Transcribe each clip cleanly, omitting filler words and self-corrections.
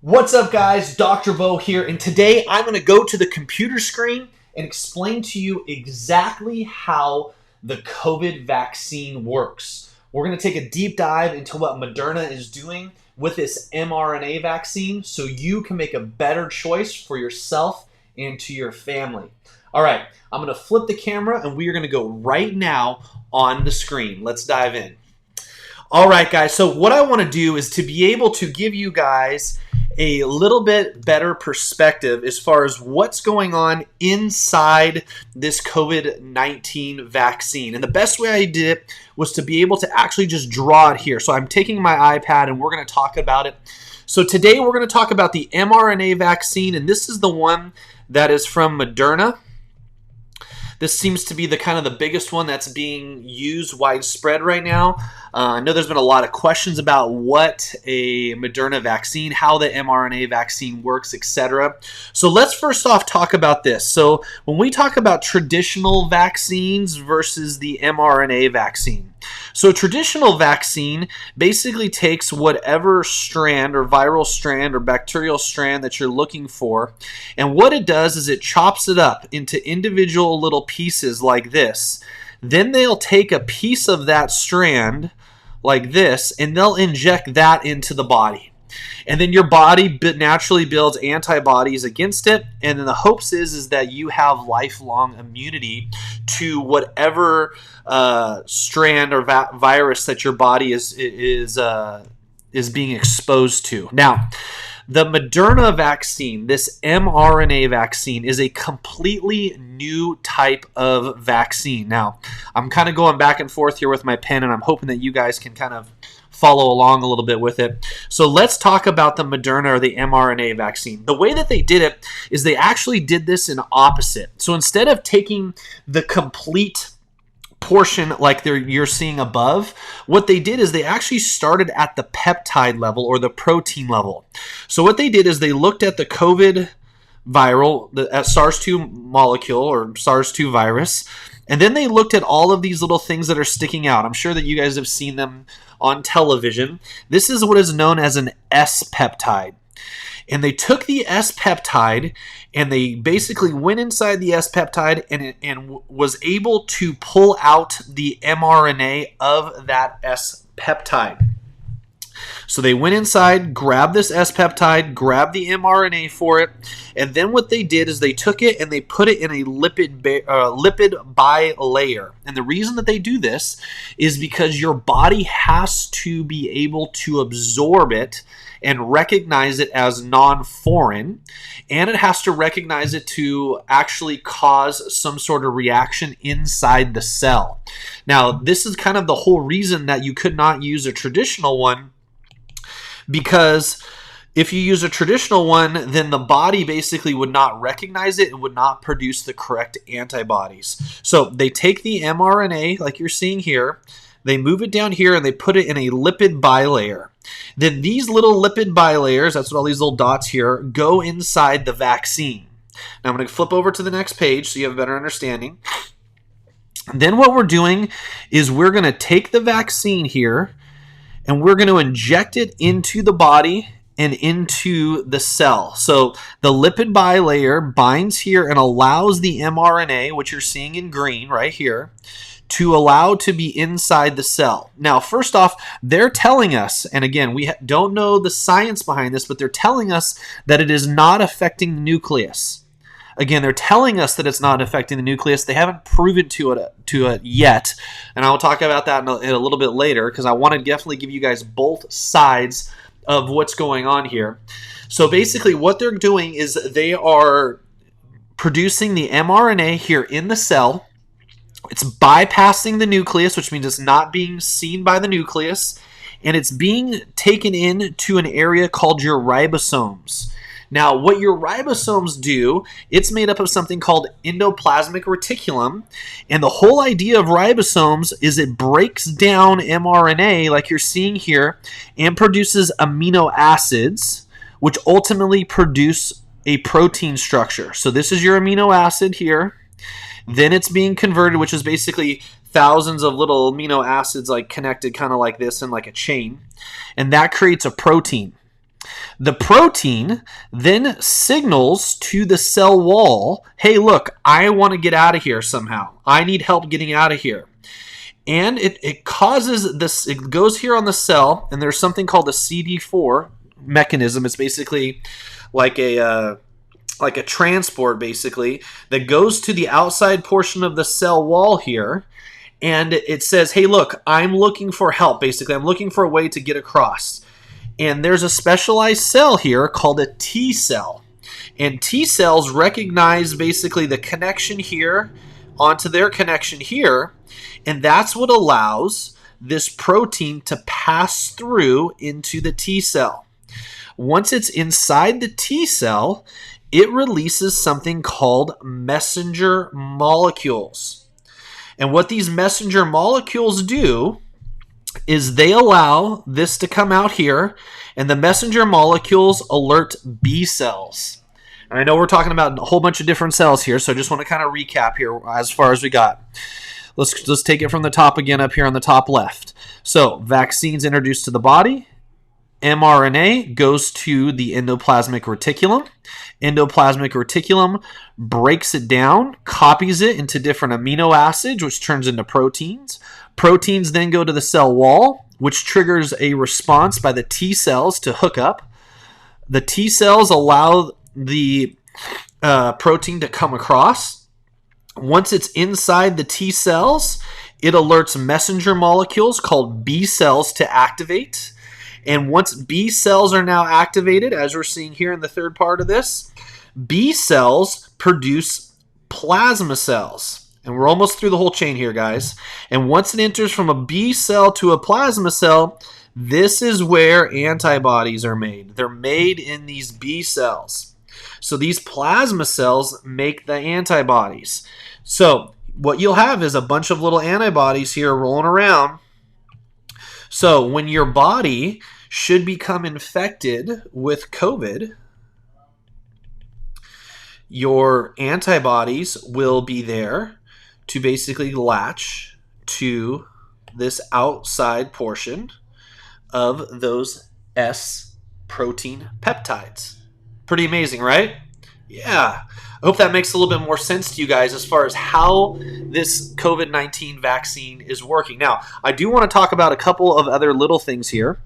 What's up, guys? Dr. Beau here, and today I'm going to go to the computer screen and explain to you exactly how the COVID vaccine works. We're going to take a deep dive into what Moderna is doing with this mRNA vaccine so you can make a better choice for yourself and to your family. All right, I'm going to flip the camera and we are going to go right now on the screen. Let's dive in. All right, guys, so what I want to do is to be able to give you guys a little bit better perspective as far as what's going on inside this COVID-19 vaccine. And the best way I did it was to be able to actually just draw it here. So I'm taking my iPad and we're going to talk about it. So today we're going to talk about the mRNA vaccine, and this is the one that is from Moderna. This seems to be the kind of the biggest one that's being used widespread right now. I know there's been a lot of questions about what a Moderna vaccine, how the mRNA vaccine works, etc. So let's first off talk about this. So when we talk about traditional vaccines versus the mRNA vaccine. So traditional vaccine basically takes whatever strand or viral strand or bacterial strand that you're looking for, and what it does is it chops it up into individual little pieces like this. Then they'll take a piece of that strand like this and they'll inject that into the body. And then your body naturally builds antibodies against it, and then the hopes is that you have lifelong immunity to whatever strand or virus that your body is being exposed to. Now, the Moderna vaccine, this mRNA vaccine, is a completely new type of vaccine. Now, I'm kind of going back and forth here with my pen, and I'm hoping that you guys can kind of follow along a little bit with it. So let's talk about the Moderna or the mRNA vaccine. The way that they did it is they actually did this in opposite. So instead of taking the complete portion like you're seeing above, what they did is they actually started at the peptide level or the protein level. So what they did is they looked at the COVID viral, the SARS-2 molecule or SARS-2 virus, and then they looked at all of these little things that are sticking out. I'm sure that you guys have seen them on television. This is what is known as an S-peptide. And they took the S-peptide and they basically went inside the S-peptide and was able to pull out the mRNA of that S-peptide. So they went inside, grabbed this S-peptide, grabbed the mRNA for it, and then what they did is they took it and they put it in a lipid bilayer. And the reason that they do this is because your body has to be able to absorb it and recognize it as non-foreign, and it has to recognize it to actually cause some sort of reaction inside the cell. Now, this is kind of the whole reason that you could not use a traditional one, because if you use a traditional one, then the body basically would not recognize it and would not produce the correct antibodies. So they take the mRNA, like you're seeing here, they move it down here and they put it in a lipid bilayer. Then these little lipid bilayers, that's what all these little dots here, go inside the vaccine. Now I'm going to flip over to the next page so you have a better understanding. Then what we're doing is we're going to take the vaccine here and we're going to inject it into the body and into the cell. So the lipid bilayer binds here and allows the mRNA, which you're seeing in green right here, to allow to be inside the cell. Now, first off, they're telling us, and again, we don't know the science behind this, but they're telling us that it is not affecting the nucleus. Again, they're telling us that it's not affecting the nucleus. They haven't proven to it yet, and I'll talk about that in a little bit later because I want to definitely give you guys both sides of what's going on here. So basically what they're doing is they are producing the mRNA here in the cell. It's bypassing the nucleus, which means it's not being seen by the nucleus, and it's being taken into an area called your ribosomes. Now, what your ribosomes do, it's made up of something called endoplasmic reticulum, and the whole idea of ribosomes is it breaks down mRNA, like you're seeing here, and produces amino acids, which ultimately produce a protein structure. So this is your amino acid here. Then it's being converted, which is basically thousands of little amino acids like connected kind of like this in like a chain, and that creates a protein. The protein then signals to the cell wall, hey, look, I want to get out of here somehow. I need help getting out of here. And it causes this, it goes here on the cell, and there's something called the CD4 mechanism. It's basically like a transport, basically, that goes to the outside portion of the cell wall here, and it says, hey, look, I'm looking for help, basically. I'm looking for a way to get across. And there's a specialized cell here called a T cell. And T cells recognize basically the connection here onto their connection here, and that's what allows this protein to pass through into the T cell. Once it's inside the T cell, it releases something called messenger molecules. And what these messenger molecules do is they allow this to come out here, and the messenger molecules alert B cells. And I know we're talking about a whole bunch of different cells here, so I just want to kind of recap here as far as we got. Let's take it from the top again up here on the top left. So vaccines introduced to the body. mRNA goes to the endoplasmic reticulum. Endoplasmic reticulum breaks it down, copies it into different amino acids, which turns into proteins. Proteins then go to the cell wall, which triggers a response by the T cells to hook up. The T cells allow the protein to come across. Once it's inside the T cells, it alerts messenger molecules called B cells to activate. And once B cells are now activated, as we're seeing here in the third part of this, B cells produce plasma cells. And we're almost through the whole chain here, guys. And once it enters from a B cell to a plasma cell, this is where antibodies are made. They're made in these B cells. So these plasma cells make the antibodies. So what you'll have is a bunch of little antibodies here rolling around. So when your body should become infected with COVID, your antibodies will be there to basically latch to this outside portion of those S protein peptides. Pretty amazing, right? Yeah. I hope that makes a little bit more sense to you guys as far as how this COVID-19 vaccine is working. Now, I do want to talk about a couple of other little things here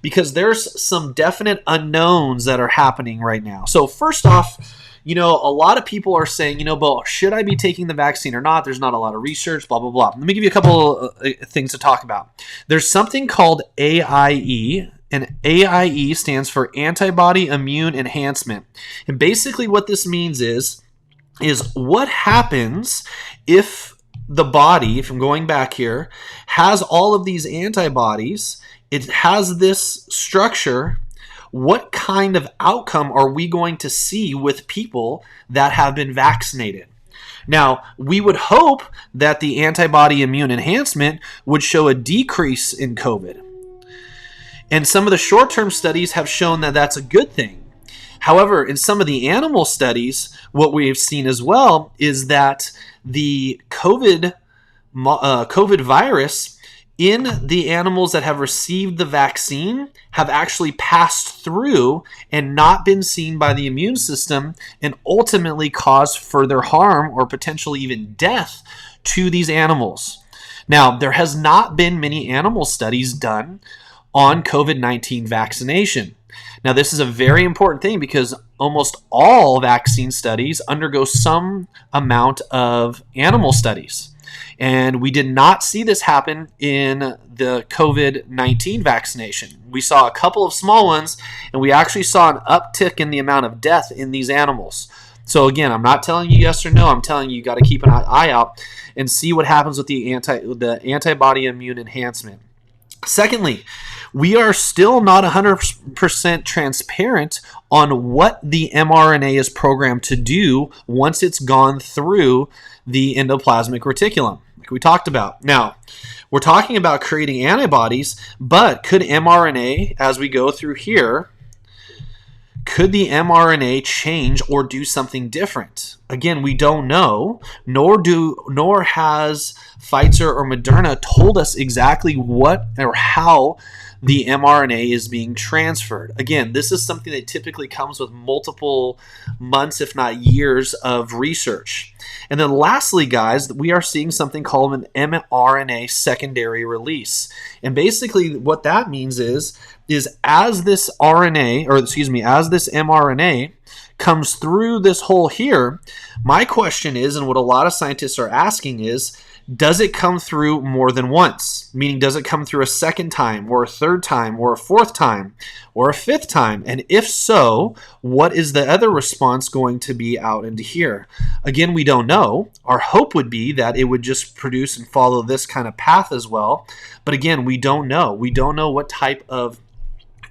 because there's some definite unknowns that are happening right now. So first off, a lot of people are saying, Beau, should I be taking the vaccine or not? There's not a lot of research, blah, blah, blah. Let me give you a couple of things to talk about. There's something called AIE, and AIE stands for Antibody Immune Enhancement. And basically what this means is what happens if the body, if I'm going back here, has all of these antibodies, it has this structure. What kind of outcome are we going to see with people that have been vaccinated? Now, we would hope that the antibody immune enhancement would show a decrease in COVID. And some of the short-term studies have shown that that's a good thing. However, in some of the animal studies, what we have seen as well is that the COVID virus in the animals that have received the vaccine have actually passed through and not been seen by the immune system and ultimately caused further harm or potentially even death to these animals. Now, there has not been many animal studies done on COVID-19 vaccination. Now, this is a very important thing because almost all vaccine studies undergo some amount of animal studies. And we did not see this happen in the COVID-19 vaccination. We saw a couple of small ones, and we actually saw an uptick in the amount of death in these animals. So again, I'm not telling you yes or no. I'm telling you got to keep an eye out and see what happens with the antibody immune enhancement. Secondly, we are still not 100% transparent on what the mRNA is programmed to do once it's gone through the endoplasmic reticulum, like we talked about. Now, we're talking about creating antibodies, but could mRNA, as we go through here, could the mRNA change or do something different? Again, we don't know, nor has Pfizer or Moderna told us exactly what or how the mRNA is being transferred. Again, this is something that typically comes with multiple months, if not years, of research. And then lastly, guys, we are seeing something called an mRNA secondary release. And basically what that means is as this as this mRNA comes through this hole here, my question is, and what a lot of scientists are asking is, does it come through more than once? Meaning, does it come through a second time, or a third time, or a fourth time, or a fifth time? And if so, what is the other response going to be out into here? Again, we don't know. Our hope would be that it would just produce and follow this kind of path as well. But again, we don't know. We don't know what type of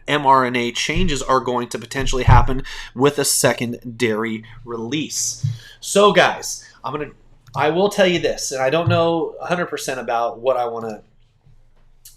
mRNA changes are going to potentially happen with a secondary release. So guys, I will tell you this, and I don't know 100% about what I want to.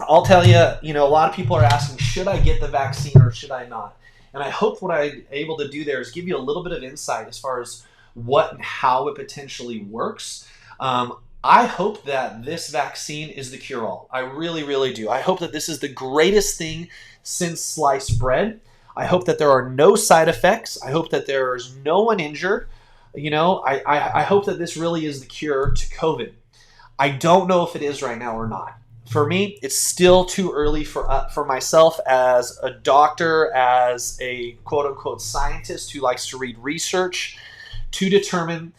I'll tell you, a lot of people are asking, should I get the vaccine or should I not? And I hope what I'm able to do there is give you a little bit of insight as far as what and how it potentially works. I hope that this vaccine is the cure-all. I really, really do. I hope that this is the greatest thing since sliced bread. I hope that there are no side effects. I hope that there is no one injured. I hope that this really is the cure to COVID. I don't know if it is right now or not. For me, it's still too early for myself as a doctor, as a quote-unquote scientist who likes to read research, to determine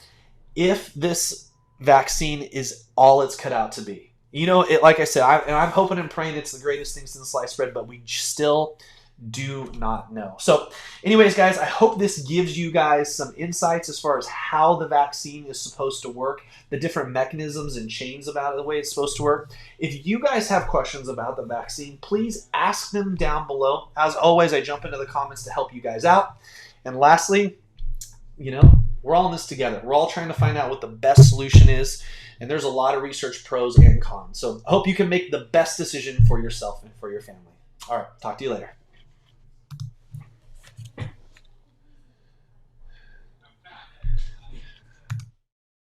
if this vaccine is all it's cut out to be. Like I said, I'm hoping and praying it's the greatest thing since sliced bread, but we still do not know. So anyways, guys, I hope this gives you guys some insights as far as how the vaccine is supposed to work, the different mechanisms and chains about the way it's supposed to work. If you guys have questions about the vaccine, please ask them down below. As always, I jump into the comments to help you guys out. And lastly, we're all in this together. We're all trying to find out what the best solution is. And there's a lot of research pros and cons. So I hope you can make the best decision for yourself and for your family. All right, talk to you later.